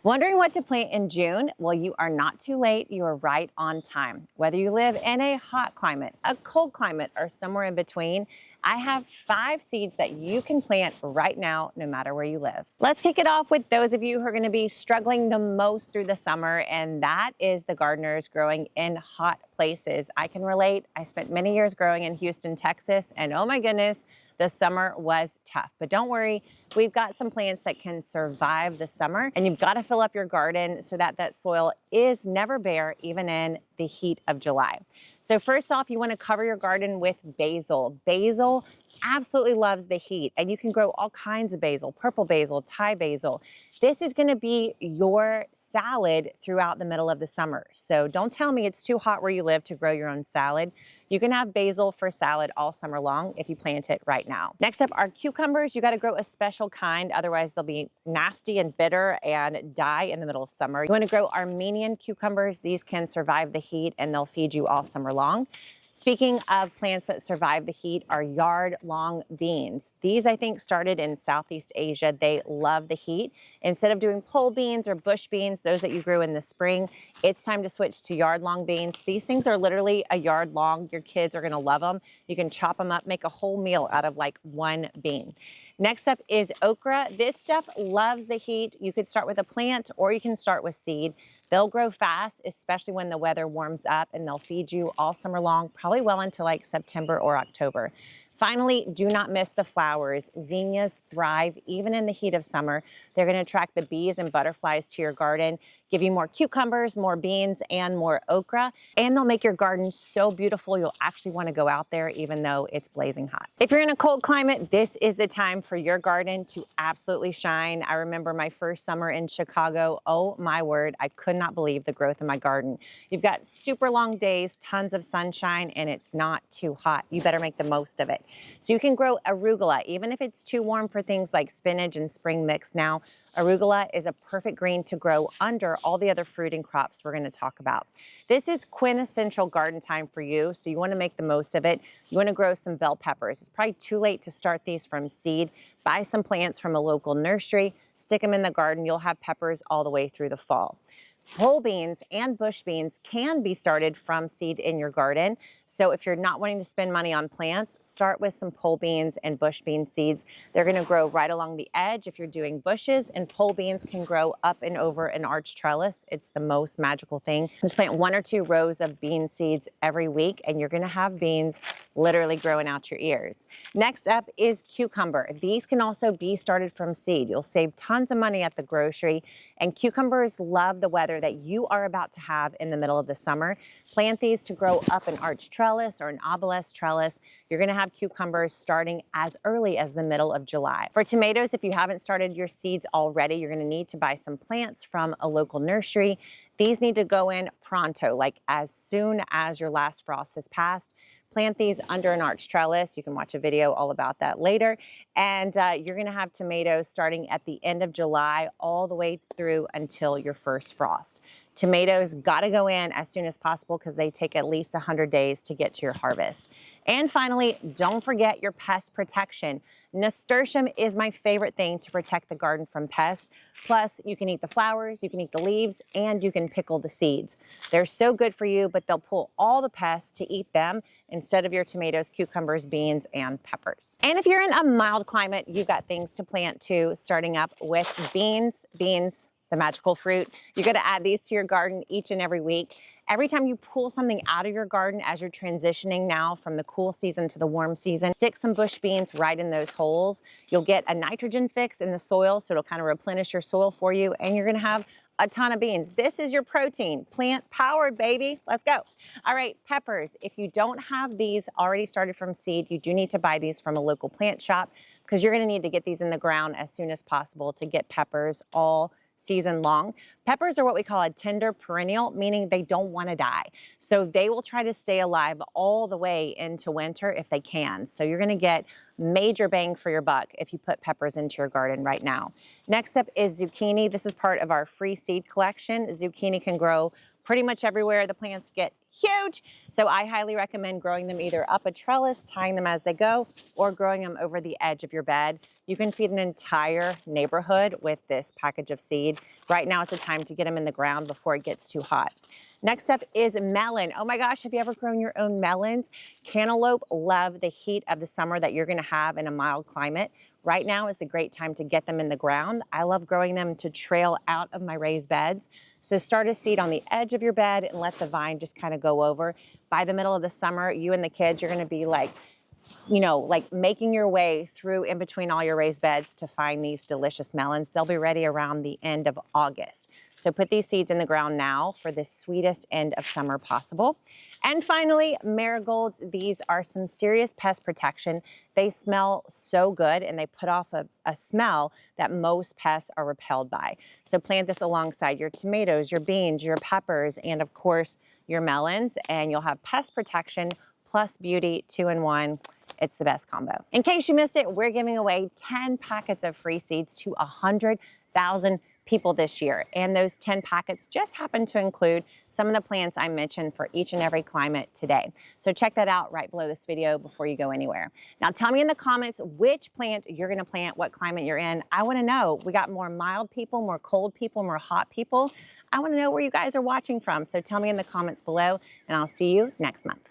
Wondering what to plant in June? Well, you are not too late. You are right on time. Whether you live in a hot climate, a cold climate, or somewhere in between, I have 5 seeds that you can plant right now, no matter where you live. Let's kick it off with those of you who are going to be struggling the most through the summer, and that is the gardeners growing in hot places. I can relate. I spent many years growing in Houston, Texas, and oh my goodness, the summer was tough. But don't worry, we've got some plants that can survive the summer, and you've got to fill up your garden so that that soil is never bare, even in the heat of July. So first off, you want to cover your garden with basil. Basil absolutely loves the heat, and you can grow all kinds of basil, purple basil, Thai basil. This is going to be your salad throughout the middle of the summer. So don't tell me it's too hot where you live to grow your own salad. You can have basil for salad all summer long if you plant it right now. Next up are cucumbers. You got to grow a special kind, otherwise they'll be nasty and bitter and die in the middle of summer. You want to grow Armenian cucumbers. These can survive the heat and they'll feed you all summer long. Speaking of plants that survive the heat are yard-long beans. These, I think, started in Southeast Asia. They love the heat. Instead of doing pole beans or bush beans, those that you grew in the spring, it's time to switch to yard-long beans. These things are literally a yard long. Your kids are going to love them. You can chop them up, make a whole meal out of like one bean. Next up is okra. This stuff loves the heat. You could start with a plant or you can start with seed. They'll grow fast, especially when the weather warms up, and they'll feed you all summer long, probably well into like September or October. Finally, do not miss the flowers. Zinnias thrive even in the heat of summer. They're going to attract the bees and butterflies to your garden, give you more cucumbers, more beans, and more okra. And they'll make your garden so beautiful, you'll actually want to go out there even though it's blazing hot. If you're in a cold climate, this is the time for your garden to absolutely shine. I remember my first summer in Chicago. Oh my word, I could not believe the growth in my garden. You've got super long days, tons of sunshine, and it's not too hot. You better make the most of it. So you can grow arugula, even if it's too warm for things like spinach and spring mix now. Arugula is a perfect green to grow under all the other fruiting crops we're going to talk about. This is quintessential garden time for you, so you want to make the most of it. You want to grow some bell peppers. It's probably too late to start these from seed. Buy some plants from a local nursery, stick them in the garden. You'll have peppers all the way through the fall. Pole beans and bush beans can be started from seed in your garden. So if you're not wanting to spend money on plants, start with some pole beans and bush bean seeds. They're going to grow right along the edge if you're doing bushes, and pole beans can grow up and over an arch trellis. It's the most magical thing. Just plant 1 or 2 rows of bean seeds every week, and you're going to have beans literally growing out your ears. Next up is cucumber. These can also be started from seed. You'll save tons of money at the grocery, and cucumbers love the weather that you are about to have in the middle of the summer. Plant these to grow up an arch trellis or an obelisk trellis. You're going to have cucumbers starting as early as the middle of July. For tomatoes, if you haven't started your seeds already, you're going to need to buy some plants from a local nursery. These need to go in pronto, like as soon as your last frost has passed. Plant these under an arch trellis. You can watch a video all about that later. And you're going to have tomatoes starting at the end of July all the way through until your first frost. Tomatoes got to go in as soon as possible because they take at least 100 days to get to your harvest. And finally, don't forget your pest protection. Nasturtium is my favorite thing to protect the garden from pests. Plus, you can eat the flowers, you can eat the leaves, and you can pickle the seeds. They're so good for you, but they'll pull all the pests to eat them instead of your tomatoes, cucumbers, beans, and peppers. And if you're in a mild climate, you've got things to plant too, starting up with beans, the magical fruit. You're going to add these to your garden each and every week. Every time you pull something out of your garden as you're transitioning now from the cool season to the warm season, stick some bush beans right in those holes. You'll get a nitrogen fix in the soil, so it'll kind of replenish your soil for you, and you're going to have a ton of beans. This is your protein, plant powered, baby. Let's go. All right, peppers. If you don't have these already started from seed, you do need to buy these from a local plant shop because you're going to need to get these in the ground as soon as possible to get peppers all season long. Peppers are what we call a tender perennial, meaning they don't want to die. So they will try to stay alive all the way into winter if they can. So you're going to get major bang for your buck if you put peppers into your garden right now. Next up is zucchini. This is part of our free seed collection. Zucchini can grow pretty much everywhere. The plants get huge. So I highly recommend growing them either up a trellis, tying them as they go, or growing them over the edge of your bed. You can feed an entire neighborhood with this package of seed. Right now it's the time to get them in the ground before it gets too hot. Next up is melon. Oh my gosh, have you ever grown your own melons? Cantaloupe love the heat of the summer that you're gonna have in a mild climate. Right now is a great time to get them in the ground. I love growing them to trail out of my raised beds. So start a seed on the edge of your bed and let the vine just kind of go over. By the middle of the summer, you and the kids, you're gonna be like, like making your way through in between all your raised beds to find these delicious melons. They'll be ready around the end of August. So put these seeds in the ground now for the sweetest end of summer possible. And finally, marigolds. These are some serious pest protection. They smell so good and they put off a smell that most pests are repelled by. So plant this alongside your tomatoes, your beans, your peppers, and of course, your melons, and you'll have pest protection plus beauty, 2-in-1. It's the best combo. In case you missed it, we're giving away 10 packets of free seeds to 100,000 people this year. And those 10 packets just happen to include some of the plants I mentioned for each and every climate today. So check that out right below this video before you go anywhere. Now tell me in the comments which plant you're gonna plant, what climate you're in. I wanna know. We got more mild people, more cold people, more hot people. I wanna know where you guys are watching from. So tell me in the comments below and I'll see you next month.